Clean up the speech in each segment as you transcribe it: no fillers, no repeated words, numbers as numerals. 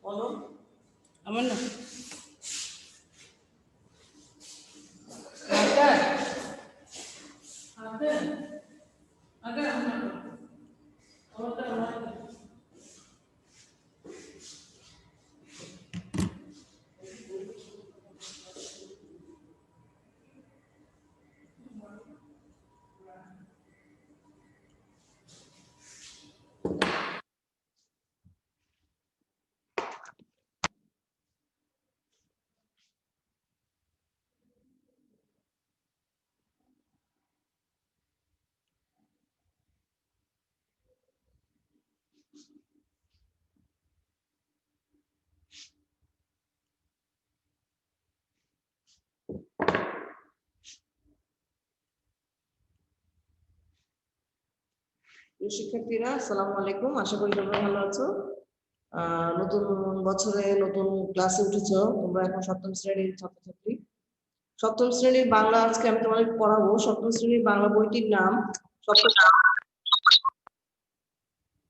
বলো আমার না শিক্ষার্থীরা আসসালামু আলাইকুম, আশা করি তোমরা ভালো আছো। নতুন বছরে নতুন ক্লাসে উঠেছো তোমরা, এখন সপ্তম শ্রেণীর ছাত্রছাত্রী। সপ্তম শ্রেণীর বাংলা আজকে আমি তোমাদের পড়াবো। সপ্তম শ্রেণীর বাংলা বইটির নাম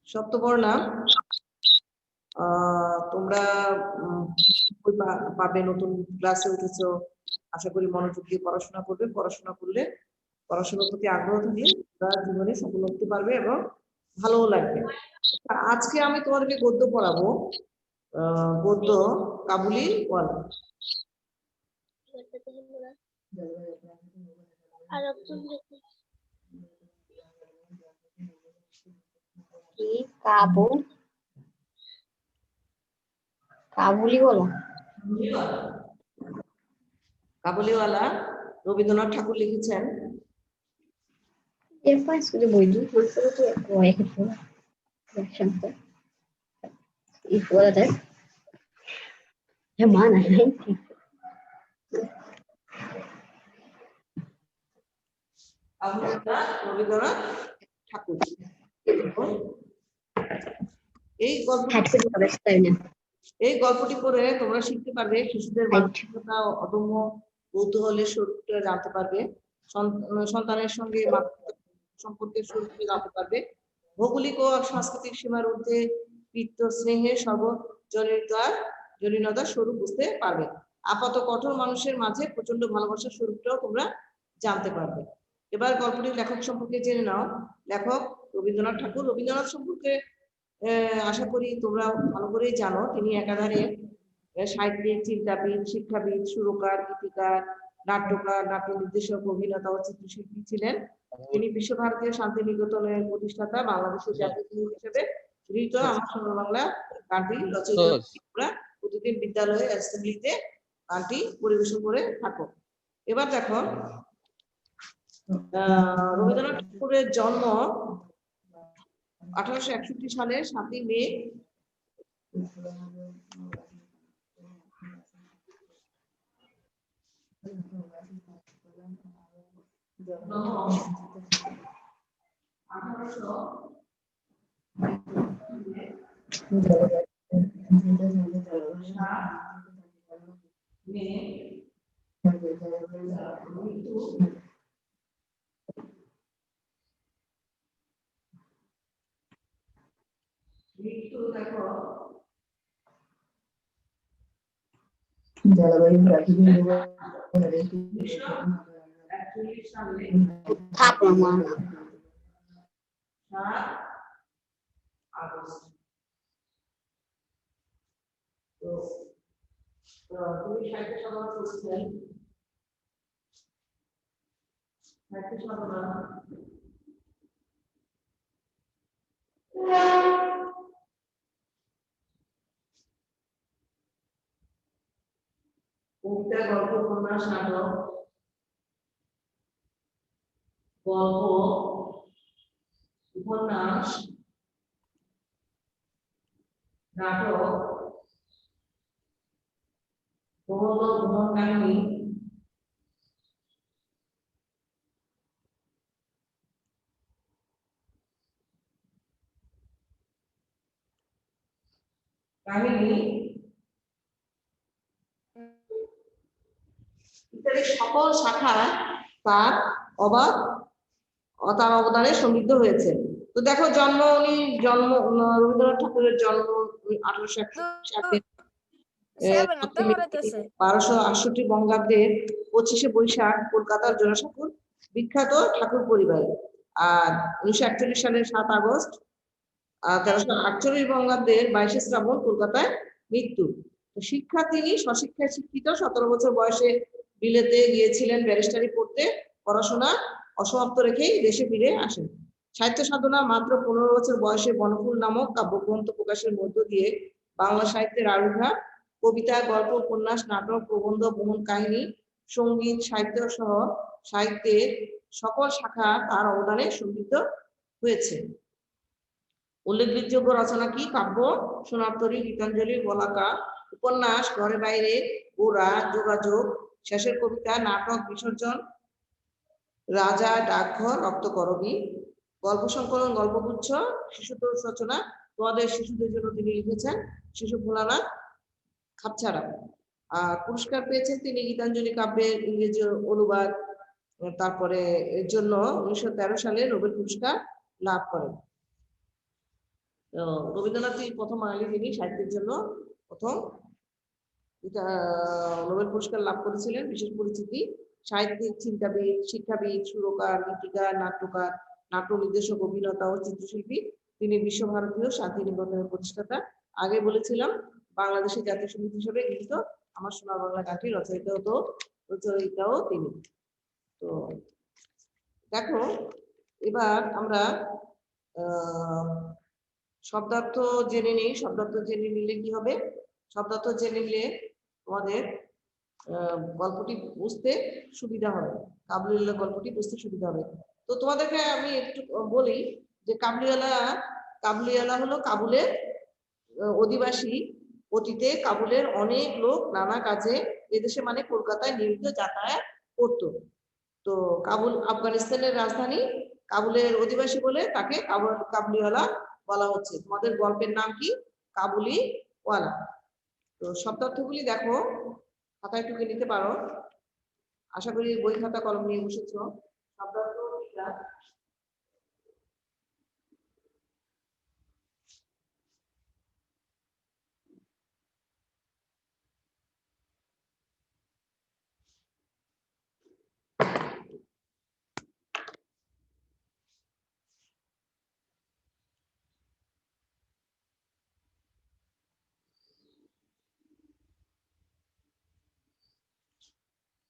সপ্তপর নাম। তোমরা পাবে, নতুন ক্লাসে উঠেছো, আশা করি মনোযোগ দিয়ে পড়াশোনা করবে। পড়াশোনা করলে, পড়াশোনার প্রতি আগ্রহ থাকলে তোমরা জীবনে সফল হতে পারবে এবং ভালোও লাগবে। আজকে আমি তোমাদেরকে গদ্য পড়াবো, গদ্য কাবুলি ওয়ালা। কাবুলিওয়ালা রবীন্দ্রনাথ ঠাকুর লিখেছেন। রবীন্দ্রনাথ ঠাকুর। এই গল্পটি পড়ে তোমরা শিখতে পারবে শিশুদের মানসিকতা, অদম্য কৌতূহলের স্বরূপটা জানতে পারবে, সন্তানের সঙ্গে সম্পর্কের স্বরূপটা জানতে পারবে, ভৌগোলিক ও সাংস্কৃতিক সীমার ঊর্ধ্বে পিতৃ স্নেহের সর্বজনীনতার স্বরূপ বুঝতে পারবে। আপাত কঠোর মানুষের মাঝে প্রচন্ড ভালোবাসার স্বরূপটাও তোমরা জানতে পারবে। এবার গল্পটির লেখক সম্পর্কে জেনে নাও। লেখক রবীন্দ্রনাথ ঠাকুর। রবীন্দ্রনাথ সম্পর্কে আশা করি তোমরা ভালো করেই জানো। তিনি একাধারে সাহিত্যিক, চিন্তাবিদ, শিক্ষাবিদ, সুরকার, গীতিকার, নাট্যকার, নাট্য নির্দেশক, অভিনেতা ও চিত্রশিল্পী ছিলেন। তিনি বিশ্বভারতীয় শান্তিনিকেতনের প্রতিষ্ঠাতা। বাংলাদেশের জাতীয় সঙ্গীত হিসেবে গৃহীত আমার সোনার বাংলা গানটি রচনা তোমরা প্রতিদিন বিদ্যালয়ে অ্যাসেম্বলিতে গানটি পরিবেশন করে থাকো। এবার দেখো, রবীন্দ্রনাথ ঠাকুরের জন্ম 1861 সালের 7ই মে তুমি সাহিত্য সভা করছেন। সাহিত্য সভা কবিতা, গল্প, উপন্যাস, নাটক, গল্প, উপন্যাস, নাটক, প্রবন্ধ, ভ্রমণ কাহিনী, ইত্যাদি সকল শাখা তার অবদানে সমৃদ্ধ হয়েছে। তো দেখো রবীন্দ্রনাথ ঠাকুরের জন্ম 1861 সালে 1268 বঙ্গাব্দের 25শে বৈশাখ কলকাতার জোড়াসাঁকোর বিখ্যাত ঠাকুর পরিবারে। আর 1941 সালের 7 আগস্ট 1348 বঙ্গাব্দের 22শে শ্রাবণ কলকাতায় মৃত্যু। শিক্ষা তিনি স্বশিক্ষায় শিক্ষিত, 17 বছর বয়সে বিলেতে গিয়েছিলেন ব্যারিস্টারি পড়তে, পড়াশোনা অসমাপ্ত রেখেই দেশে ফিরে আসেন। সাহিত্য সাধনা মাত্র 15 বছর বয়সে বনফুল নামক কাব্যগ্রন্থ প্রকাশের মধ্য দিয়ে বাংলা সাহিত্যের আবির্ভাব। কবিতা, গল্প, উপন্যাস, নাটক, প্রবন্ধ, ভ্রমণ কাহিনী, সঙ্গীত, সাহিত্য সহ সাহিত্যের সকল শাখা তার অবদানে সমৃদ্ধ হয়েছে। উল্লেখযোগ্য রচনা কি? কাব্য, সোনারতরী, গীতাঞ্জলি, বলাকা, উপন্যাস, ঘরে বাইরে, গোরা, যোগাযোগ, শেষের কবিতা, নাটক, বিসর্জন, রাজা, ডাকঘর, রক্তকরবী, গল্প সংকলন, গল্পগুচ্ছ, শিশুতোষ রচনা, তোমাদের শিশুদের জন্য তিনি লিখেছেন শিশু ভোলানাথ খাপছাড়া। আর পুরস্কার পেয়েছেন তিনি গীতাঞ্জলি কাব্যের ইংরেজি অনুবাদ, তারপরে এর জন্য 1913 সালে নোবেল পুরস্কার লাভ করেন। রবীন্দ্রনাথই প্রথম বাঙালি যিনি সাহিত্যের জন্য প্রথম নোবেল পুরস্কার লাভ করেছিলেন। বিশেষ পরিচিতি সাহিত্যিক, চিন্তাবিদ, শিক্ষাবিদ, সুরকার, গীতিকার, নাট্যকার, নাট্য নির্দেশক, অভিনেতা ও চিত্রশিল্পী। তিনি বিশ্বভারতীয় শান্তিনিকেতনের প্রতিষ্ঠাতা। আগে বলেছিলাম বাংলাদেশের জাতীয় সঙ্গীত হিসেবে গৃহীত আমার সোনার বাংলা গানটি রচয়িতাও তিনি। তো দেখো এবার আমরা শব্দার্থ জেনে নিই। শব্দার্থ জেনে নিলে কি হবে? শব্দার্থ জেনে নিলে তোমাদের গল্পটি বুঝতে সুবিধা হবে, কাবুলিওয়ালা গল্পটি বুঝতে সুবিধা হবে। তো তোমাদেরকে আমি একটু বলি যে কাবুলিওয়ালা হলো কাবুলের অধিবাসী। অতীতে কাবুলের অনেক লোক নানা কাজে এদেশে মানে কলকাতায় নিয়মিত যাতায়াত করতো। তো কাবুল আফগানিস্তানের রাজধানী। কাবুলের অধিবাসী বলে তাকে কাবুলিওয়ালা বলা হচ্ছে। তোমাদের গল্পের নাম কি? কাবুলিওয়ালা। তো শব্দার্থগুলি দেখো, খাতায় টুকে নিতে পারো। আশা করি বই খাতা কলম নিয়ে বসেছ।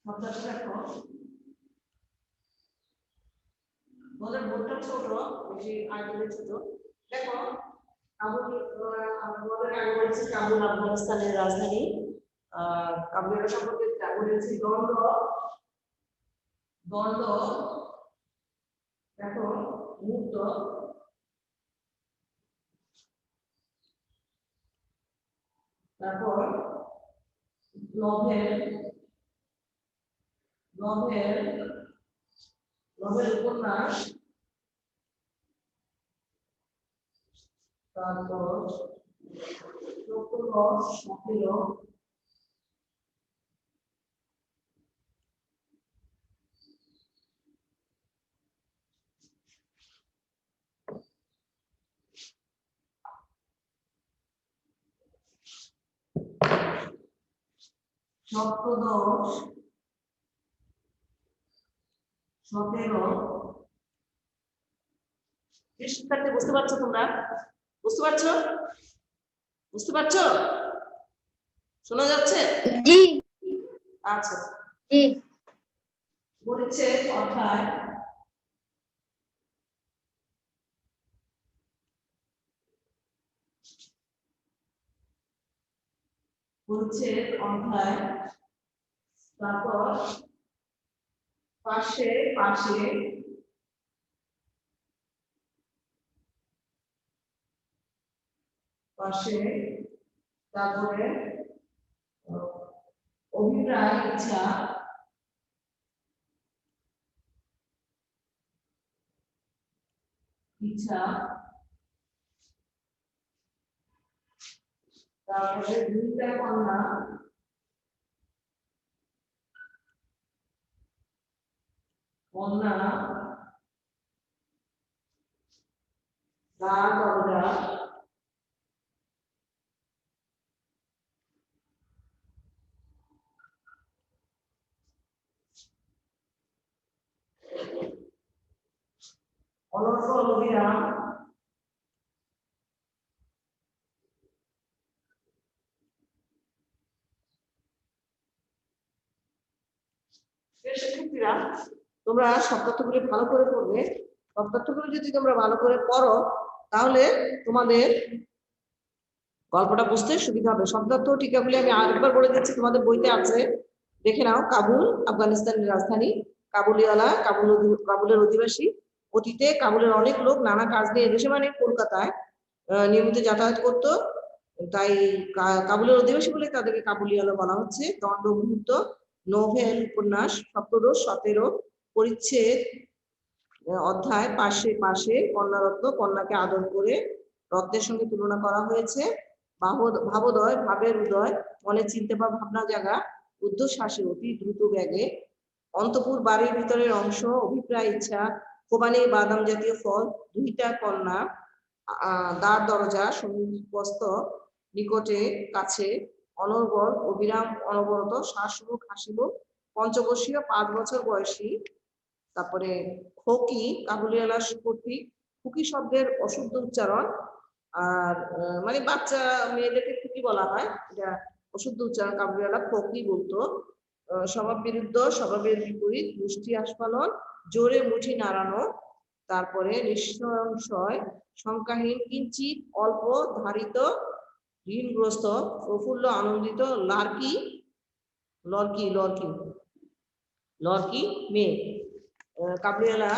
শব্দার্থ দেখো, তোমাদের বোর্ডটা ছোট, বেশি আয়তনে ছোট। দেখো কাবুল, আমাদের আগে বলছি কাবুল আফগানিস্তানের রাজধানী। কাবুলের সম্পর্কে বলেছি দ্বন্দ্ব। দেখো মুক্ত, তারপর নভেল উপন্যাস, তারপর সপ্তদশ, 17। শিক্ষার্থী বুঝতে পারছো? তোমরা বুঝতে পারছো? শোনা যাচ্ছে? জি। আচ্ছা জি। বলেছে অধ্যায় তারপর পাশে তারপরে অভিপ্রায়, ইচ্ছা, তারপরে দুইটা কন্যা, দ্বার দরজা অনর্গল অভিরাম শিক্ষার্থীরা তোমরা শব্দার্থগুলি ভালো করে পড়বে। শব্দার্থগুলি যদি তোমরা ভালো করে পড়ো তাহলে তোমাদের গল্পটা বুঝতে সুবিধা হবে। শব্দার্থ টিকাগুলি আমি আরেকবার বলে দিচ্ছি, তোমাদের বইতে আছে, দেখে নাও। কাবুল আফগানিস্তানের রাজধানী, কাবুলিওয়ালা কাবুলের অধিবাসী। অতীতে কাবুলের অনেক লোক নানা কাজ নিয়ে এদেশে মানে কলকাতায় নিয়মিত যাতায়াত করতো, তাই কাবুলের অধিবাসী বলে তাদেরকে কাবুলিওয়ালা বলা হচ্ছে। দণ্ড মুহূর্ত নোভেল উপন্যাস, সপ্তদশ 17 পরিচ্ছেদ, অধ্যায় পাশে পাশে কন্যারত্ন, কন্যাকে আদর করে রত্নের সঙ্গে তুলনা করা হয়েছে। ভাবোদয় ভাবের উদয়, মনে চিন্তা বা ভাবনা জাগা, ঊর্ধ্বশ্বাসে অতি দ্রুত বেগে, অন্তপুর বাড়ির ভিতরের অংশ, অভিপ্রায় ইচ্ছা, খোবানি বাদাম জাতীয় ফল, দুইটা কন্যা, দ্বার দরজা, সমীপস্থ নিকটে কাছে, অনর্গল অবিরাম অনবরত, শ্বাসমূখ হাসিমুখ, পঞ্চবর্ষীয় 5 বছর বয়সী। তারপরে খোকি কাবুলিওয়ালা কর্তৃক, খুকি শব্দের অশুদ্ধ উচ্চারণ, আর মানে বাচ্চা মেয়েদেরকে খুকি বলা হয়, এটা অশুদ্ধ উচ্চারণ, কাবুলিওয়ালা খোকি বলতো। স্বভাব বিরুদ্ধ, স্বভাবের বিপরীত, মুষ্টি আস্ফালন, জোরে মুঠি নাড়ানো। তারপরে নিঃসংশয়, সংখ্যাহীন, কিঞ্চিত, অল্প, ধারিত, ঋণগ্রস্ত, প্রফুল্ল, আনন্দিত, লার্কি লর্কি লর্কি লর্কি মেয়ে, কাবুলিওয়ালা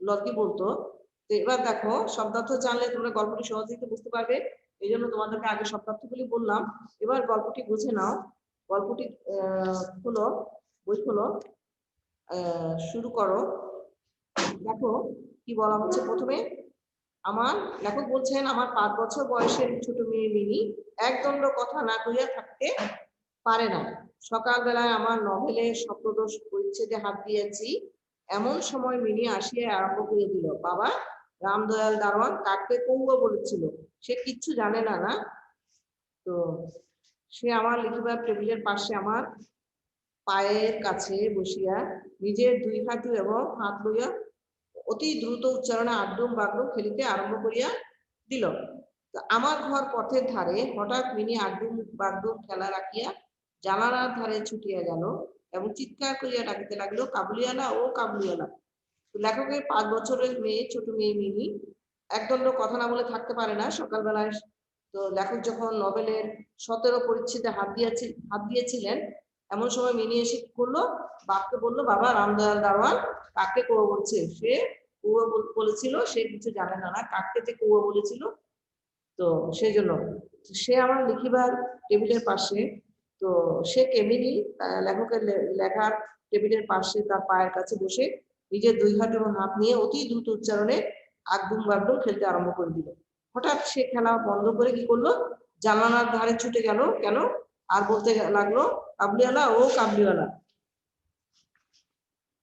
লর্কি বলতো। তো এবার দেখো, শব্দার্থ জানলে তোমরা গল্পটি সহজেই বুঝতে পারবে, এই জন্য তোমাদেরকে আগে শব্দার্থগুলি বললাম। এবার গল্পটি বুঝে নাও। গল্পটি হলো, বই হলো, শুরু করো। দেখো কি বলা হচ্ছে প্রথমে। আমার লেখক বলছেন, আমার 5 বছর বয়সের ছোট মেয়ে মিনি একদণ্ড কথা না কইয়া থাকতে পারে না। সকালবেলায় আমার নভেলে সপ্তদশ পরিচ্ছেদে হাত দিয়েছি, এমন সময় মিনি আসিয়া আরম্ভ করে দিল, বাবা, রামদয়াল দারোয়ান কাককে কৌঙ্গ বলেছিল, সে কিচ্ছু জানে না। না তো সে আমার লিখিবার টেবিলের পাশে আমার পায়ের কাছে বসিয়া নিজের 2 হাঁটু এবং হাত লইয়া অতি দ্রুত উচ্চারণে আড্ডুম বাগডুম খেলিতে আরম্ভ করিয়া দিল। আমার ঘর পথের ধারে, হঠাৎ মিনি আড্ডুম বাগডুম খেলা রাখিয়া জানালার ধারে ছুটিয়া গেল এবং চিৎকার করিয়া ডাকিতে লাগলো, কাবুলিওয়ালা ও কাবুলিওয়ালা। লেখকের 5 বছরের মেয়ে, ছোট মেয়ে মিনি একদণ্ড কথা না বলে থাকতে পারে না। সকালবেলায় তো লেখক যখন নভেলের 17 পরিচ্ছেদে হাত দিয়েছিলেন, এমন সময় মিনি এসে কি করলো, বাপকে বললো, বাবা, রামদয়াল দারোয়ান কাকে কৌয়া বলছে, সে কৌয়া বলেছিল, সে কিছু জানে না। না কাককে যে কৌয়া বলেছিল, তো সেই জন্য সে আমার লিখিবার টেবিলের পাশে, তো সে কেমিনি লেখকের লেখার টেবিলের পাশে তার পায়ের কাছে বসে নিজের 2 হাত এবং হাত নিয়ে অতি দ্রুত উচ্চারণে আগডুম বাগডুম খেলতে আরম্ভ করে দিল। হঠাৎ সে খেলা বন্ধ করে কি করলো, জানালার ধারে ছুটে গেল। কেন? আর বলতে লাগলো, কাবুলিওয়ালা ও কাবুলিওয়ালা।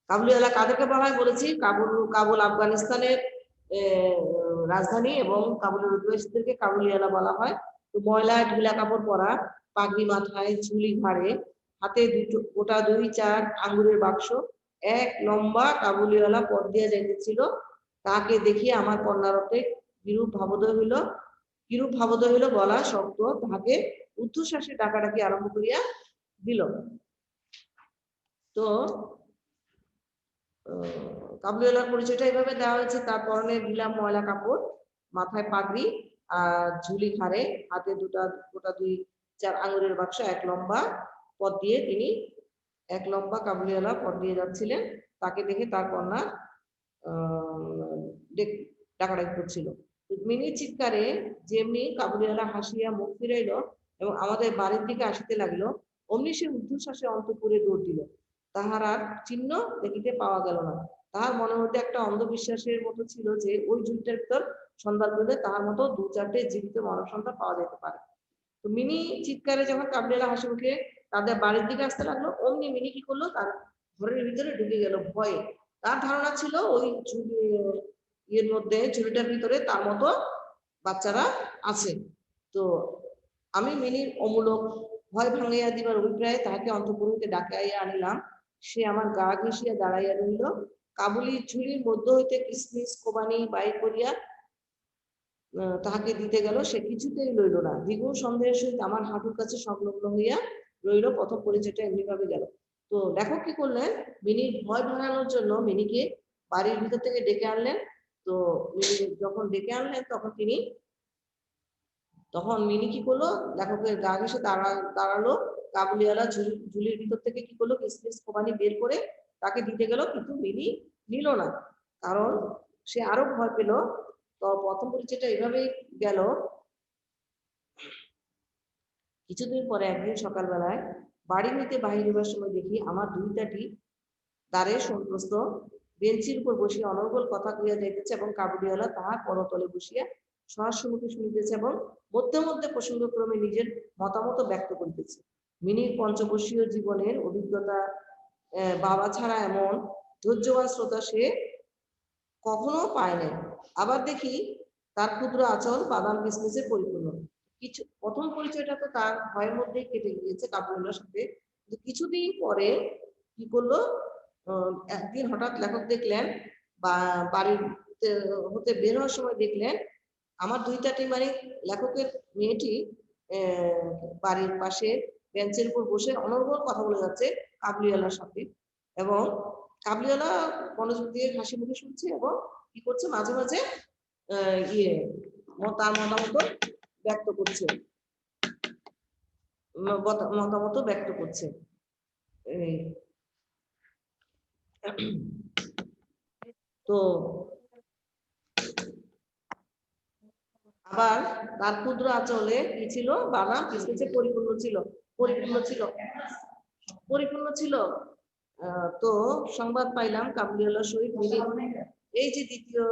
কাবুলিওয়ালা কাদেরকে বলা হয় বলেছি? কাবুল আফগানিস্তানের রাজধানী, এবং কাবুলের অধিবাসীদেরকে কাবুলিওয়ালা বলা হয়। তো ময়লা ঢিলা কাপড় পরা, পাগড়ি মাথায়, ঝুলি ঘাড়ে, হাতে গোটা 2-4 আঙ্গুরের বাক্স, এক লম্বা কাবুলিওয়ালা পথ দিয়ে যাইতেছিল। তাকে দেখিয়ে আমার কন্যারতে কিরূপ ভাবোদয় হইল বলা শক্ত, তাহাকে ঊর্ধ্বশ্বাসে ডাকাডাকি আরম্ভ করিয়া দিল। তো কাবুলিওয়ালার পরিচয়টা এইভাবে দেওয়া হয়েছে, তার পরনে ঢিলা ময়লা কাপড়, মাথায় পাগড়ি, আর ঝুলি ঘাড়ে, হাতে গোটা 2-4 আঙুরের বাক্স, এক লম্বা পথ দিয়ে তিনি কাবুলিওয়ালা পথ দিয়ে যাচ্ছিলেন। তাকে দেখে তার কন্যা ডাকাডাকি করছিল। মিনির চিৎকারে যেমনি কাবুলিওয়ালা হাসিয়া মুখ ফিরাইল এবং আমাদের বাড়ির দিকে আসিতে লাগলো, অমনি সে ঊর্ধ্বশ্বাসে অন্তঃপুরে দৌড় দিল। তাহার আর চিহ্ন দেখিতে পাওয়া গেল না। তাহার মনের মধ্যে একটা অন্ধবিশ্বাসের মতো ছিল যে ওই ঝুঁকটার ভিতর সন্ধ্যার মধ্যে তাহার মতো 2-4টে জীবিত মানব সন্তান পাওয়া যেতে পারে। তো মিনি চিৎকারে যখন কাবুলিওয়ালা হাসি মুখে তাদের বাড়ির দিকে আসতে লাগলো, অমনি মিনি কি করলো, তার ঘরের ভিতরে ঢুকে গেল ভয়ে। তার ধারণা ছিল ওই ইয়ের মধ্যে ঝুড়িটার ভিতরে তার মতো বাচ্চারা আছে। তো আমি মিনির অমূলক ভয় ভাঙাইয়া দিবার অভিপ্রায়ে তাহাকে অন্তঃপুর হইতে ডাকাইয়া আনিলাম। সে আমার গা ঘেঁষিয়া দাঁড়াইয়া রহিল। কাবুলি ঝুড়ির মধ্য হইতে কিসমিস কোবানি বাই করিয়া তাহাকে দিতে গেল, সে কিছুতেই লইল না। দ্বিগুণ সন্দেহের সহিত আমার হাঁটুর কাছে সংলগ্ন হইয়া রইল। প্রথম পরিচয়টা এমনি ভাবে গেল। তো লেখক কি করলেন, মিনির ভয় ভাঙানোর জন্য মিনিকে বাড়ির ভিতর থেকে ডেকে আনলেন। তো মিনি যখন ডেকে আনলেন তখন মিনি কি করলো, লেখকের গা ঘেঁষে দাঁড়ালো। কাবুলিওয়ালা ঝুলির ভিতর থেকে কি করলো, কিসমিস কোবানি বের করে তাকে দিতে গেল, কিন্তু মিনি নিল না, কারণ সে আরো ভয় পেল। তো প্রথম পরিচয়টা এভাবেই গেল। কিছুদিন পরে একদিন সকালবেলায় বাড়ি হইতে বাহির হইবার সময় দেখি আমার দুইটাটি দ্বারে সন্ত্রস্ত বেঞ্চির উপর বসিয়া অনর্গল কথা কইয়া যাইতেছে এবং কাবুলিওয়ালা তাহার পরতলে বসিয়া সহাস্যমুখে শুনিতেছে এবং মধ্যে মধ্যে প্রসঙ্গক্রমে নিজের মতামত ব্যক্ত করিতেছে। মিনির পঞ্চবর্ষীয় জীবনের অভিজ্ঞতা বাবা ছাড়া এমন ধৈর্যবান শ্রোতা সে কখনো পায় নাই। আবার দেখি তার ক্ষুদ্র আচল বাদাম কিসমিসে পরিপূর্ণ। কিছু প্রথম পরিচয়টা তো তার ভয়ের মধ্যেই কেটে গিয়েছে কাবুলিওয়ালার সাথে, কিন্তু কিছুদিন পরে কি করলো, একদিন হঠাৎ লেখক দেখলেন বা বাড়ির হতে বের হওয়ার সময় দেখলেন আমার দুইটাটি মানে লেখকের মেয়েটি বাড়ির পাশে বেঞ্চের উপর বসে অনর্গল কথা বলে যাচ্ছে কাবুলিওয়ালার সাথে, এবং কাবুলিওয়ালা মনোযোগ দিয়ে হাসি মুখে শুনছে এবং কি করছে, মাঝে মাঝে তার মতামত ব্যক্ত করছে। তো আবার তার ক্ষুদ্র আঁচলে কি ছিল, বাদাম কিসমিসে পরিপূর্ণ ছিল। তো সংবাদ পাইলাম কাবুলিওয়ালার সহিত মিনির এই যে দ্বিতীয়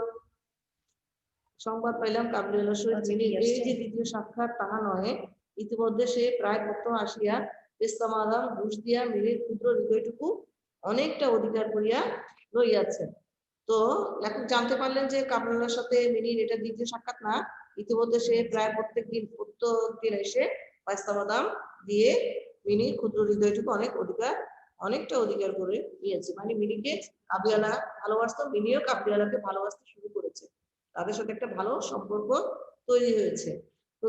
সাক্ষাৎ তাহা নয়, ইতিমধ্যে সে প্রায় প্রত্যহ আসিয়া পেস্তামাদাম ঘুষ দিয়া মিনির ক্ষুদ্র হৃদয়টুকু অনেকটা অধিকার করিয়া রইয়াছে। তো লেখক জানতে পারলেন যে কাবুলিওয়ালার সাথে মিনির এটা দ্বিতীয় সাক্ষাৎ না, ইতিমধ্যে সে প্রায় প্রত্যেক দিন এসে পেস্তাবাদাম দিয়ে মিনির ক্ষুদ্র হৃদয়টুকু অনেকটা অধিকার করে নিয়েছে। মানে মিনিকে কাবুলিওয়ালা ভালোবাসতো, মিনিও কাবুলিওয়ালাকে ভালোবাসতে শুরু করেছে, তাদের সাথে একটা ভালো সম্পর্ক তৈরি হয়েছে। তো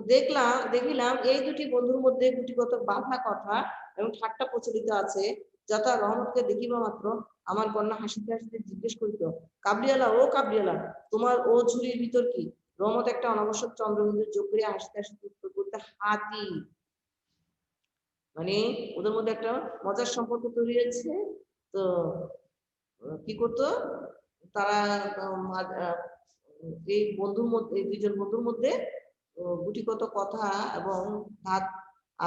দেখিলাম এই দুটি বন্ধুর মধ্যে গুটিগত বাধা কথা এবং ঠাট্টা প্রচলিত আছে, যথা রহমতকে দেখিবা মাত্র আমার কন্যা হাসিতে হাসিতে জিজ্ঞেস করিত, কাবলিওয়ালা তোমার ও ঝুড়ির ভিতর কি? রহমত একটা অনাবশ্যক চন্দ্রবিন্দুর যোগ করিয়া হাসিতে হাসিতে উত্তর করতে, হাতি। মানে ওদের মধ্যে একটা মজার সম্পর্ক তৈরি হয়েছে। তো কি করতো তারা, এই দুইজন বন্ধুর মধ্যে গুটিগত কথা এবং ভাত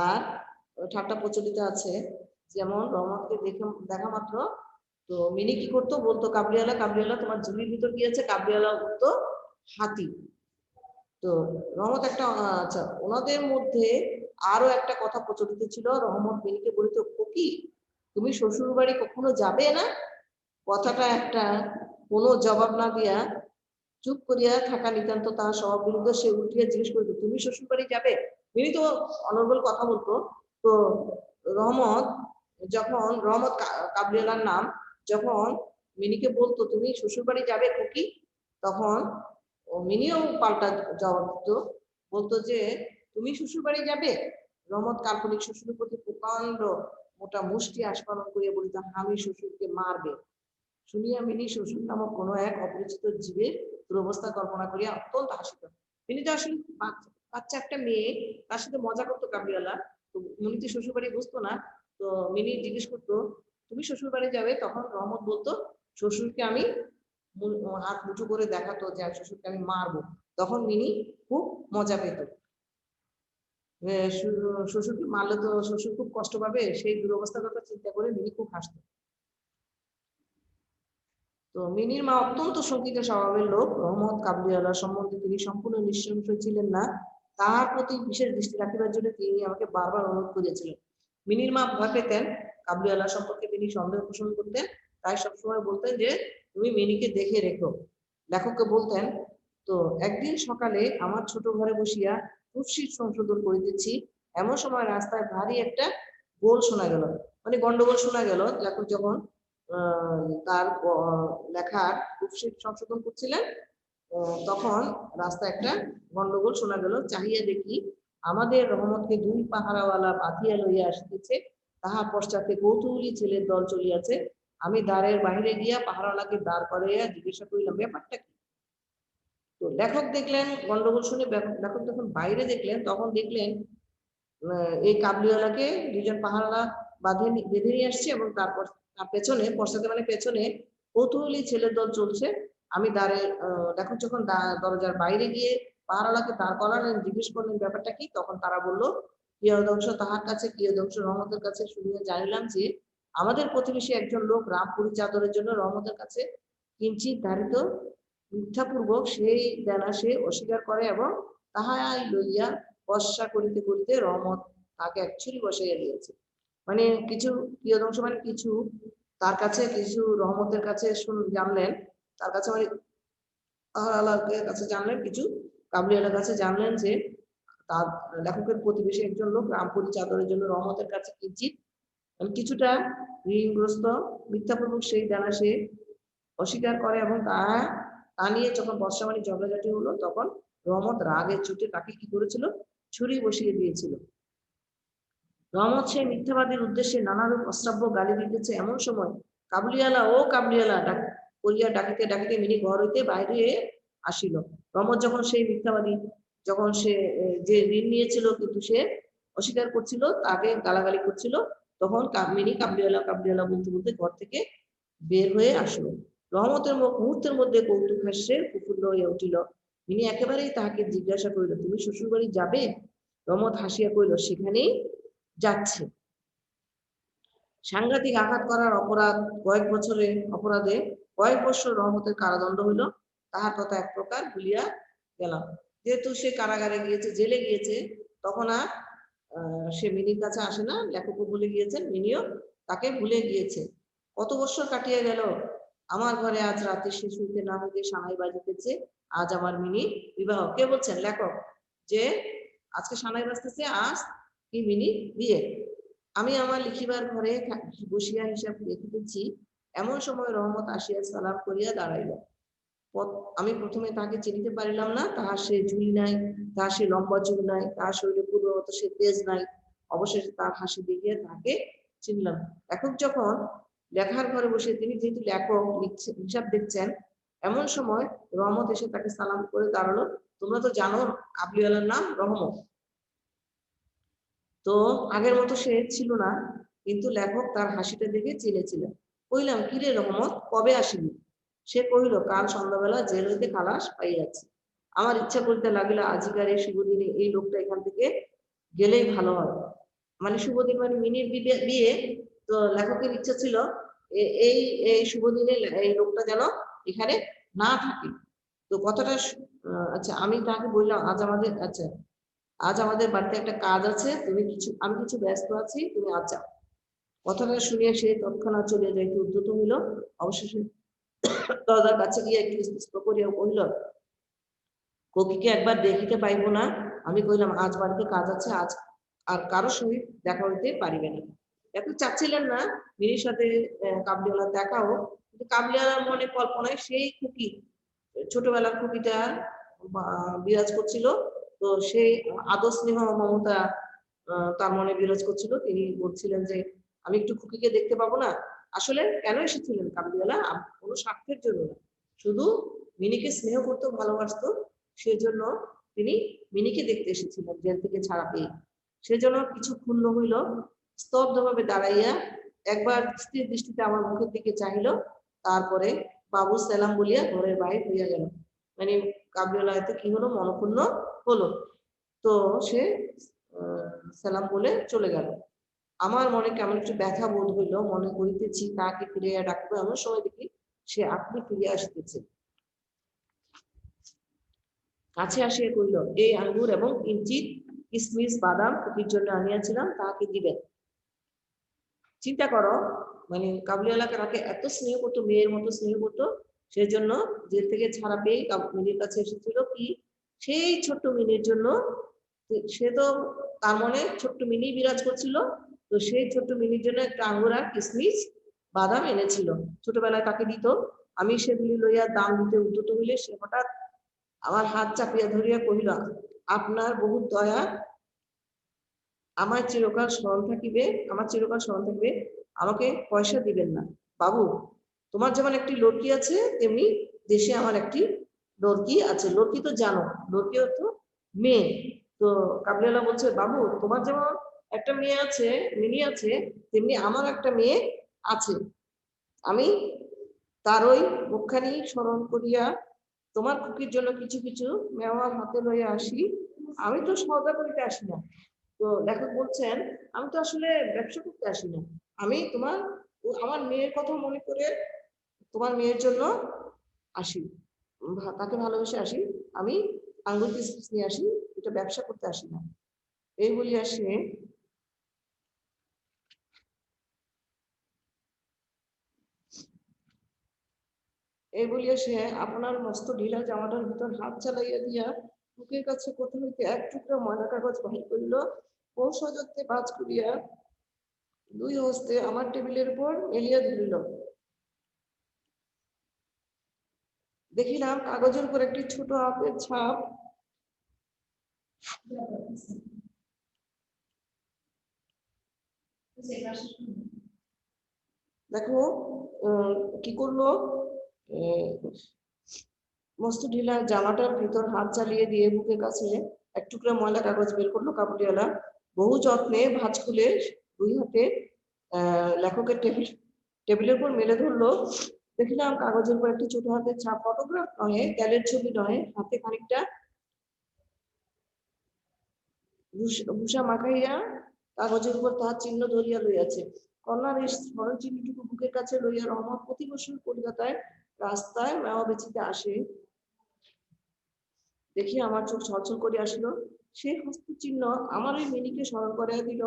আর ঠাট্টা প্রচলিত আছে। যেমন রহমতকে দেখা মাত্র তো মিনি কি করতো, বলতো কাবলিওয়ালা তোমার ঝুলির ভিতর কি আছে? কাবলিওয়ালা বলতো হাতি। তো রহমত একটা আচ্ছা, ওনাদের মধ্যে আরো একটা কথা প্রচলিত ছিল। রহমত মিনিকে বলিত, কি তুমি শ্বশুর বাড়ি কখনো যাবে না? কথাটা একটা কোনো জবাব না দিয়া চুপ করিয়া থাকা নিতান্ত তাহার স্বভাব বিরুদ্ধ। সে উঠিয়া জিজ্ঞেস করিত, তুমি শ্বশুর বাড়ি যাবে? মিনি তো অনর্গল কথা বলতো। তো রহমত কাবলিওয়ালার নাম, যখন মিনিকে বলতো তুমি শ্বশুর বাড়ি যাবে খুকি, তখন মিনিও পাল্টা জবাব দিত, বলতো যে তুমি শ্বশুর বাড়ি যাবে? রহমত কাল্পনিক শ্বশুরের প্রতি প্রকাণ্ড মোটা মুষ্টি আস্ফালন করিয়া বলিত, আমি শ্বশুরকে মারবে। শুনিয়া মিনি শ্বশুর নামক কোনো এক অপরিচিত জীবের দুরবস্থা কল্পনা করিয়া অত্যন্ত হাসিত। মিনি তো আসলে বাচ্চা একটা মেয়ে, তার সাথে মজা করতো কাবলিওয়ালা। তো মিনি তো শ্বশুর বাড়ি বুঝতো না। তো মিনি জিজ্ঞেস করতো তুমি শ্বশুর বাড়ি যাবে? তখন রহমত বলতো শ্বশুরকে আমি হাত মুঠো করে দেখাতো যে শ্বশুরকে আমি মারবো। তখন মিনি খুব মজা পেত। শ্বশুরকে মারলে তো শ্বশুর খুব কষ্ট পাবে, সেই দুরবস্থার কথা চিন্তা করে মিনি খুব হাসতো। তো মিনির মা অত্যন্ত শঙ্কিত স্বভাবের লোক। রহমত কাবলিওয়ালা সম্বন্ধে তিনি সম্পূর্ণ নিঃসংশয় ছিলেন না, তাহার প্রতি বিশেষ দৃষ্টি রাখিবার জন্য তিনি আমাকে বারবার অনুরোধ করিয়াছিলেন। মিনির মা ভয় পেতেন কাবলিওয়ালা সম্পর্কে, তিনি সন্দেহ পোষণ করতেন, তাই সবসময় বলতেন যে তুমি মিনিকে দেখে রেখো। লেখককে বলতেন, তো একদিন সকালে আমার ছোট ঘরে বসিয়া কুৎসিত সংশোধন করিতেছি, এমন সময় রাস্তায় ভারী একটা গোল শোনা গেল, মানে গন্ডগোল শোনা গেল। লেখক যখন তার লেখার কুৎসিত সংশোধন করছিলেন, তখন রাস্তায় একটা গন্ডগোল শোনা গেল। চাহিয়া দেখি আমাদের রহমতকে দুই পাহারাওয়ালা বাঁধিয়া লইয়া আসিতেছে, তাহার পশ্চাতে কৌতূহলী ছেলের দল চলিয়াছে। আমি দ্বারের বাহিরে গিয়া পাহারাওয়ালাকে দাঁড় করাইয়া জিজ্ঞাসা করিলাম, ব্যাপারটা কি? তো লেখক দেখলেন গন্ডগোল শুনে, লেখক যখন বাইরে দেখলেন তখন দেখলেন এই কাবলিওয়ালাকে দুজন পাহারাওয়ালা বেঁধে নিয়ে আসছে, এবং তারপর তার পেছনে পশ্চাতে মানে পেছনে কৌতূহলী ছেলের দল চলছে। আমি লেখক যখন দরজার বাইরে গিয়ে পাহারাওয়ালাকে দাঁড় করালেন, জিজ্ঞেস করলেন ব্যাপারটা কি, তখন তারা বলল, কিয়দংশ তাহার কাছে, কিয়দংশ রহমতের কাছে শুনিয়া জানিলাম যে আমাদের প্রতিবেশী একজন লোক রামপুরী চাদরের জন্য রহমতের কাছে কিঞ্চিত ধারিত মিথ্যাপূর্বক সেই দেনা সে অস্বীকার করে, এবং তাহাই লইয়া বর্ষা করিতে করিতে রহমত তাকে অ্যাকচুয়ালি বসাইয়া দিয়েছে। মানে কিছু কিয়দংশ মানে কিছু তার কাছে, কিছু রহমতের কাছে জানলেন, তার কাছে মানে আল্লাহর কাছে জানলেন, কিছু কাবুলিওয়ালার কাছে জানলেন যে তার লেখকের প্রতিবেশী একজন লোক রামপুরী চাদরের জন্য রহমতের কাছে কিঞ্চিত কিছুটা ঋণগ্রস্ত, মিথ্যাপূর্বক সেই দেনা সে অস্বীকার করে, এবং তা নিয়ে যখন বর্ষাবাণী ঝগড়াঝাটি হলো, তখন রহমত রাগের চোটে তাকে কি করেছিল, ছুরি বসিয়ে দিয়েছিল। রহমত সেই মিথ্যাবাদীর উদ্দেশ্যে নানারূপ অশ্রাব্য গালি দিতেছে, এমন সময় কাবুলিওয়ালা ও কাবুলিওয়ালা করিয়া ডাকিতে ডাকিতে মিনি ঘর হইতে বাইরে আসিল। রহমত যখন সেই মিথ্যাবাদী, যখন সে যে ঋণ নিয়েছিল কিন্তু সে অস্বীকার করছিল, তাকে গালাগালি করছিল, তখন মিনি কাবলিওয়ালা বলতে বলতে ঘর থেকে বের হয়ে আসলো। রহমতের মুখ মুহূর্তের মধ্যে কৌতুক হাস্যে প্রফুল্ল হইয়া উঠিল। মিনি একেবারেই তাহাকে জিজ্ঞাসা করিল, তুমি শ্বশুর বাড়ি যাবে? রহমত হাসিয়া কইল, সেখানেই যাচ্ছে। সাংঘাতিক আঘাত করার অপরাধে কয়েক বছর রহমতের কারাদণ্ড হইল। তাহার কথা এক প্রকার ভুলিয়া গেলাম। যেহেতু সে কারাগারে গিয়েছে, জেলে গিয়েছে, তখন আর সে মিনির কাছে আসে না। লেখকও ভুলে গিয়েছেন, মিনিও তাকে ভুলে গিয়েছে। কত বছর কাটিয়া গেল, আমার ঘরে আজ রাতে শেষ হইতে না হইতে সানাই বাজিতেছে, আজ আমার মিনি বিবাহ। কে বলছেন? লেখক, যে আজকে সানাই বাজতেছে, আজ কি মিনি বিয়ে। আমি আমার লিখিবার ঘরে বসিয়া হিসাব দেখিতেছি, এমন সময় রহমত আসিয়া সালাম করিয়া দাঁড়াইল। আমি প্রথমে তাকে চিনিতে পারিলাম না। তাহার সে ঝুল নাই, তাহার সে লম্বা চুল নাই, তাহার শরীরে পূর্বমত সে তেজ নাই। অবশেষে তার হাসি দেখিয়া তাকে চিনলাম। লেখক যখন লেখার ঘরে বসে, তিনি যেহেতু লেখক, হিসাব দেখছেন, এমন সময় রহমত এসে তাকে সালাম করে দাঁড়ালো। তোমরা তো জানো কাবলিওয়ালার নাম রহমত। তো আগের মতো সে ছিল না, কিন্তু লেখক তার হাসিটা দেখে চিনেছিলেন। কইলাম, কিরে রহমত, কবে আসিবি? সে কহিল, কাল সন্ধ্যাবেলা জেল হইতে খালাস পাইয়াছি। আমার ইচ্ছা করিতে লাগিল, আজিকার এই শুভ দিনে এই লোকটা এখান থেকে গেলেই ভালো হয়। মানে শুভ দিন মানে মিনির বিয়ে। তো লেখকের ইচ্ছা ছিল এই এই শুভ দিনে এই লোকটা যেন এখানে না থাকে। তো কথাটা আচ্ছা, আমি তাকে বললাম, আজ আমাদের বাড়িতে একটা কাজ আছে, আমি কিছু ব্যস্ত আছি, তুমি আজ যাও। কথাটা শুনিয়া সে তৎক্ষণাৎ চলিয়া যাইতে উদ্যত হইল। অবশেষে দরজার কাছে গিয়ে একটু স্পষ্ট করিয়া কহিল, কবিকে একবার দেখিতে পাইব না? আমি কহিলাম, আজ বাড়িতে কাজ আছে, আজ আর কারো সহিত দেখা হইতে পারিবে না। এত চাচ্ছিলেন না মিনির সাথে কাবলিওয়ালার দেখা হোক, কিন্তু কাবলিওয়ালার মনে কল্পনায় সেই খুকি, ছোটবেলার খুকিটা বিরাজ করছিল। তো সেই আদর স্নেহ মমতা তার মনে বিরাজ করছিল। তিনি বলছিলেন যে, আমি একটু খুকিকে দেখতে পাবো না? আসলে কেন এসেছিলেন কাবলিওয়ালা? কোনো স্বার্থের জন্য না, শুধু মিনিকে স্নেহ করতো, ভালোবাসতো, সেজন্য তিনি মিনিকে দেখতে এসেছিলেন জেল থেকে ছাড়া পেয়ে। সেজন্য কিছু ক্ষুণ্ণ হইল, স্তব্ধভাবে দাঁড়াইয়া একবার স্থির দৃষ্টিতে আমার মুখের দিকে চাহিল, তারপরে বাবু সালাম বলিয়া ঘরের বাহির হইয়া গেল। মানে কাবলিওয়ালা হয়তো কি হলো, মনক্ষুণ্ণ হলো। তো সে সালাম বলে চলে গেল। আমার মনে কেমন একটু ব্যথা বোধ হইল, মনে করিতেছি তাকে ফিরিয়া ডাকবো, এমন সময় দেখি সে আপনি ফিরে আসতেছে। কাছে আসিয়া কহিল, এই আঙ্গুর এবং কিঞ্চিত কিশমিশ বাদাম খুকির জন্য আনিয়াছিলাম, তাহাকে দিবেন। চিন্তা করো, মানে কাবুলিওয়ালাকে তাকে এত স্নেহ করতো, মেয়ের মতো স্নেহ করতো, সেই জন্য জেল থেকে ছাড়া পেয়ে মিনির কাছে এসেছিল কি সেই ছোট্ট মিনির জন্য। সে তো তার মনে ছোট্ট মিনি বিরাজ করছিল, তো সেই ছোট্ট মিনির জন্য একটা আঙ্গুর আর কিশমিশ বাদাম এনেছিল, ছোটবেলায় তাকে দিত। আমি সেগুলি লইয়া দাম দিতে উদ্যত হইলে সে হঠাৎ আমার হাত চাপিয়া ধরিয়া কহিল, আপনার বহু দয়া, আমার চিরকাল স্মরণ থাকিবে, আমার চিরকাল স্মরণ থাকবে, আমাকে পয়সা দিবেন না বাবু। তোমার যেমন একটি লড়কি আছে তেমনি দেশে আমার একটি লড়কি আছে। লড়কি তো জানো, লড়কি তো মেয়ে। তো কাবুলিওয়ালা বলছে, বাবু তোমার যেমন একটা মেয়ে আছে, মিনি আছে, তেমনি আমার একটা মেয়ে আছে। আমি তার ওই মুখখানি স্মরণ করিয়া তোমার খুকির জন্য কিছু কিছু মেওয়া হাতে লইয়া আসি। আমি তো সওদা করিতে আসি না। তো লেখক বলছেন, আমি তো আসলে ব্যবসা করতে আসি না, আমি তোমার আমার মেয়ের কথা মনে করে তোমার মেয়ের জন্য আসি, তাকে ভালোবেসে আসি। আমি আঙ্গুর কিসমিস নিয়ে আসি, এটা ব্যবসা করতে আসি না। এই বলিয়া সে আপনার মস্ত ঢিলা জামাটার ভিতর হাত চালাইয়া দিয়া বুকের কাছে কোথা হইতে এক টুকরা ময়লা কাগজ বাহির করিল, ও সযত্নে বাজ করিয়া দুই হস্তে আমার টেবিলের উপর মেলিয়া ধরিল। দেখিলাম কাগজের উপর একটি ছোট হাতের ছাপ। দেখো কি করলো, মস্ত ঢিলা জামাটার ভিতর হাত চালিয়ে দিয়ে বুকের কাছে এক টুকরা ময়লা কাগজ বের করলো কাবুলিওয়ালা। বহু যত্নে ভাঁজ খুলে দুই হাতে লেখকের টেবিলের উপর মেলে ধরলো। দেখিলাম কাগজের উপর একটি ছোট হাতের ছাপ, ফটোগ্রাফ নয়, গ্যালের ছবি নয়, হাতে খানিকটা ভূষা মাখাইয়া কাগজের উপর তাহার চিহ্ন ধরিয়া লইয়াছে। কন্যার এই স্মরণ চিহ্নটুকু বুকের কাছে লইয়া রহমত প্রতি বছর কলকাতায় রাস্তায় মেওয়া বেচিতে আসে দেখি আমার চোখ ছলছল করে আসিল। সেই হস্তচিহ্ন আমার ওই মিনিকে স্মরণ করিয়া দিল।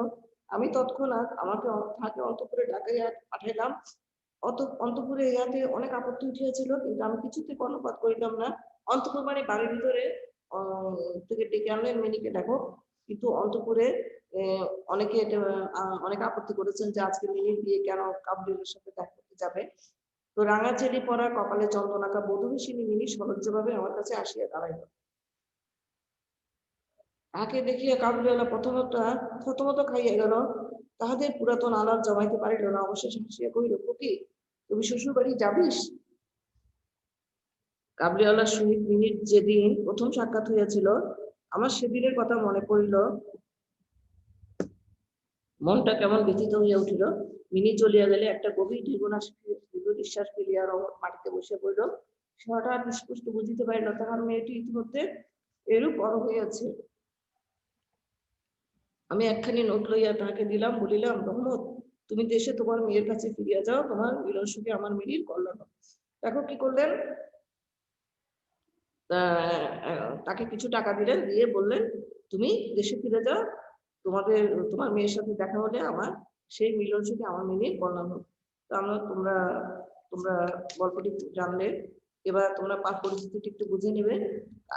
আমি তৎক্ষণাৎ আমাকে তাকে অন্তঃপুরে ডাকাইয়া পাঠাইলাম। অন্তঃপুরে ইহাতে অনেক আপত্তি উঠিয়াছিল, কিন্তু আমি কিছুতে কর্ণপাত করিলাম না। অন্তঃপুর মানে বাড়ির ভিতরে থেকে ডেকে আনলেন মিনিকে দেখো, কিন্তু অন্তঃপুরে অনেকে অনেক আপত্তি করেছেন যে আজকে মিনির বিয়ে কেন কাবুলিওয়ালার সাথে দেখা করতে যাবে। তো রাঙা চেলি পরা কপালে চন্দনাকা বধূবেশিনী মিনি সলজ্জভাবে আমার কাছে আসিয়া দাঁড়াইল। তাকে দেখিয়া কাবুলিওয়ালা প্রথমত খাইয়া গেল, তাহাদের পুরাতন আলাপ জমাইতে পারিল না। অবশেষে হাসিয়া কহিল, খুকি তুমি শ্বশুর বাড়ি যাবিস? কাবুলিওয়ালার সহিত মিনির যেদিন প্রথম সাক্ষাৎ হইয়াছিল, আমার সেদিনের কথা মনে পড়িল। মনটা কেমন ব্যথিত হইয়া উঠিল। মিনি চলিয়া গেলে একটা গভীর দীর্ঘ নিঃশ্বাস ফেলিয়া রহমত মাটিতে বসিয়া পড়িল। সে হঠাৎ স্পষ্ট বুঝিতে পারিল তাহার মেয়েটি ইতিমধ্যে এরূপ বড় হইয়াছে। আমি একখানি নোট লইয়া তাহাকে দিলাম, বলিলাম, রহমত তুমি দেশে তোমার মেয়ের কাছে ফিরিয়া যাও, তোমার মিলন সুখে আমার মিলির কল্যাণ। দেখো কি করলেন, তাকে কিছু টাকা দিলেন, দিয়ে বললেন তুমি দেশে ফিরে যাও, তোমার মেয়ের সাথে দেখা হলে আমার সেই মিলন সুখে আমার মিলির কল্যাণ হোক। তো তোমরা তোমরা গল্পটি জানলে, এবার তোমরা পাঠ পরিস্থিতিটি একটু বুঝে নেবে।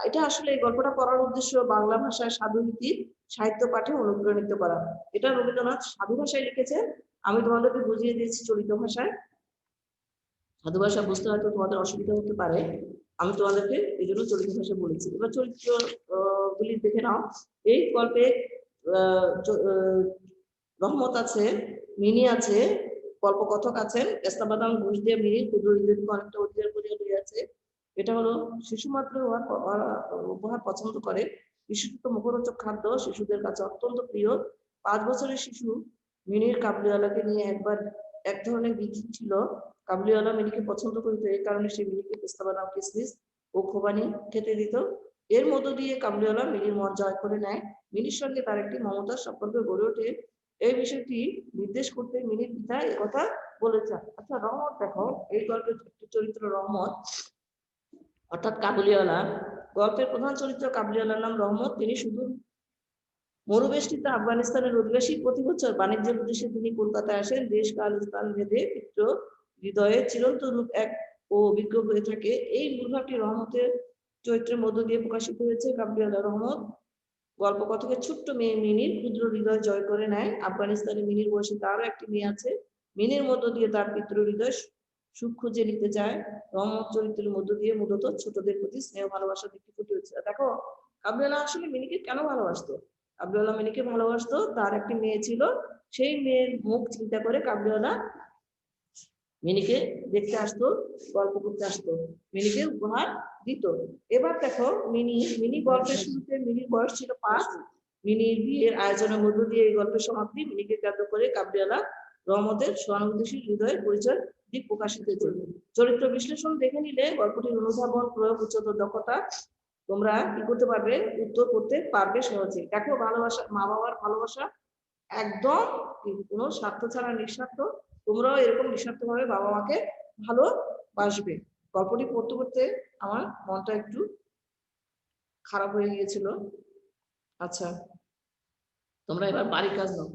এটা আসলে এই গল্পটা পড়ার উদ্দেশ্য বাংলা ভাষায় সাধুনীতির সাহিত্য পাঠে অনুপ্রাণিত করা। এটা রবীন্দ্রনাথ সাধু ভাষায় লিখেছেন, আমি তোমাদেরকে বুঝিয়ে দিয়েছি চলিত ভাষায়। সাধু ভাষা বুঝতে হয়তো তোমাদের অসুবিধা হতে পারে, আমি তোমাদেরকে এই জন্য চরিত্র ভাষা বলেছি। এবার চরিত্র গুলি দেখে নাও। এই গল্পে রহমত আছে, মিনি আছে, গল্পকথক আছেন, এস্তাবাদাম ঘুষ দিয়ে মিনি ক্ষুদ্র অনেকটা অধিকার করিয়া লইয়াছে। এটা হলো শিশু মাত্র উপহার পছন্দ করে, বিশেষত মুখরোচক খাদ্য শিশুদের কাছে অত্যন্ত প্রিয়। 5 বছরের শিশু মিনির কাবুলিওয়ালাকে নিয়ে একবার এক ধরনের বিধি ছিল। কাবুলিওয়ালা মিনিকে পছন্দ করিত, এই কারণে সে মিনিকে পেস্তাবাদাম, কিসমিস ও খোবানি খেতে দিত। এর মধ্য দিয়ে কাবুলিওয়ালা মিনির মন জয় করে নেয়। মিনির সঙ্গে তার একটি মমতার সম্পর্ক গড়ে ওঠে। এই বিষয়টি নির্দেশ করতে মিনির পিতা একথা বলেছেন। আচ্ছা রহমত দেখো, এই গল্পের একটি চরিত্র রহমত অর্থাৎ কাবুলিওয়ালা। গল্পের প্রধান চরিত্র কাবুলিওয়ালার নাম রহমত। তিনি শুধু মরুবেষ্টিত আফগানিস্তানের অধিবাসী। প্রতি বছর বাণিজ্যের উদ্দেশ্যে তিনি কলকাতায় আসেন। দেশ কাল স্থান ভেদে পিতৃ হৃদয়ে চিরন্তন রূপ এক ও অভিজ্ঞ হয়ে থাকে। এই মূল ভাবটি রহমতের চরিত্রের মধ্য দিয়ে প্রকাশিত হয়েছে। গাব্রিয়েলা রহমত গল্পকথকের ছোট্ট মেয়ে মিনির ক্ষুদ্র হৃদয় জয় করে নেয়। আফগানিস্তানে মিনির বয়সে তারও একটি মেয়ে আছে। মিনির মধ্য দিয়ে তার পিতৃ হৃদয় সুখ খুঁজে নিতে চায়। রহমত চরিত্রের মধ্য দিয়ে মূলত ছোটদের প্রতি স্নেহ ভালোবাসা দিকটি ফুটে উঠছে। দেখো গাব্রিয়েলা আসলে মিনিকে কেন ভালোবাসতো? গাব্রিয়েলা মিনিকে ভালোবাসতো, তার একটি মেয়ে ছিল, সেই মেয়ের মুখ চিন্তা করে গাব্রিয়েলা মিনিকে দেখতে আসতো, গল্প করতে আসতো, মিনিকে উপহার দিত। এবার দেখো মিনি গল্পের শুরুতে মিনির বয়স ছিল 5। মিনির বিয়ের আয়োজনের মধ্য দিয়ে এই গল্পের সমাপ্তি। মিনিকে কেন্দ্র করে গাব্রিয়েলা রহমতের সহানুভূতিশীল হৃদয়ের পরিচয় দিক প্রকাশিত হয়েছে। চরিত্র বিশ্লেষণ দেখে নিলে গল্পটির অনুধাবন, প্রয়োগ, উচ্চতর দক্ষতা তোমরা কি করতে পারবে, উত্তর করতে পারবে সহজে। দেখো ভালোবাসা, মা বাবার ভালোবাসা একদম কোনো স্বার্থ ছাড়া নিঃস্বার্থ। তোমরাও এরকম নিঃস্বার্থভাবে বাবা মাকে ভালোবাসবে। গল্পটি পড়তে পড়তে আমার মনটা একটু খারাপ হয়ে গিয়েছিল। আচ্ছা, তোমরা এবার বাড়ির কাজ নাও।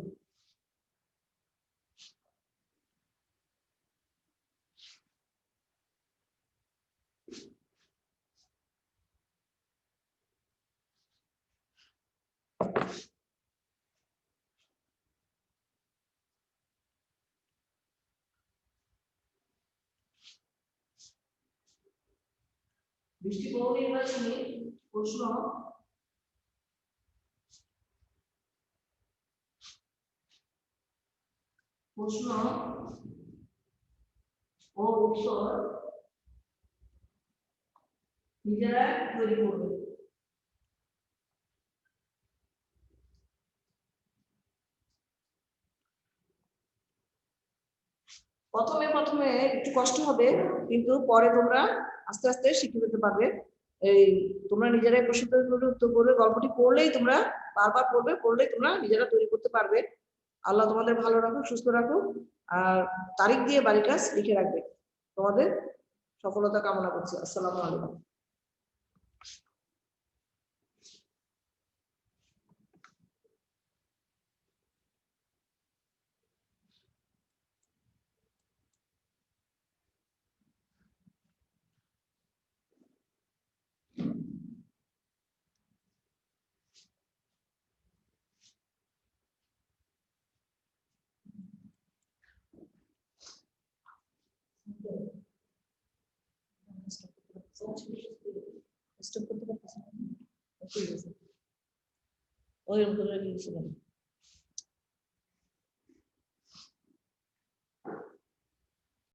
বৃষ্টি বহু নির্বাচনী প্রশ্ন ও উত্তর নিজেরা তৈরি করবে। প্রথমে একটু কষ্ট হবে, কিন্তু পরে তোমরা আস্তে আস্তে শিখে যেতে পারবে। এই তোমরা নিজেরাই প্রশ্ন তৈরি করে উত্তর করবে। গল্পটি পড়লেই তোমরা বারবার পড়লেই তোমরা নিজেরা তৈরি করতে পারবে। আল্লাহ তোমাদের ভালো রাখুক, সুস্থ রাখুক, আর তারিখ দিয়ে বাড়ির কাজ লিখে রাখবে। তোমাদের সফলতা কামনা করছি। আসসালামু আলাইকুম। স্টপ করতে পারতেছি না। ঠিক আছে, ওই রকম করে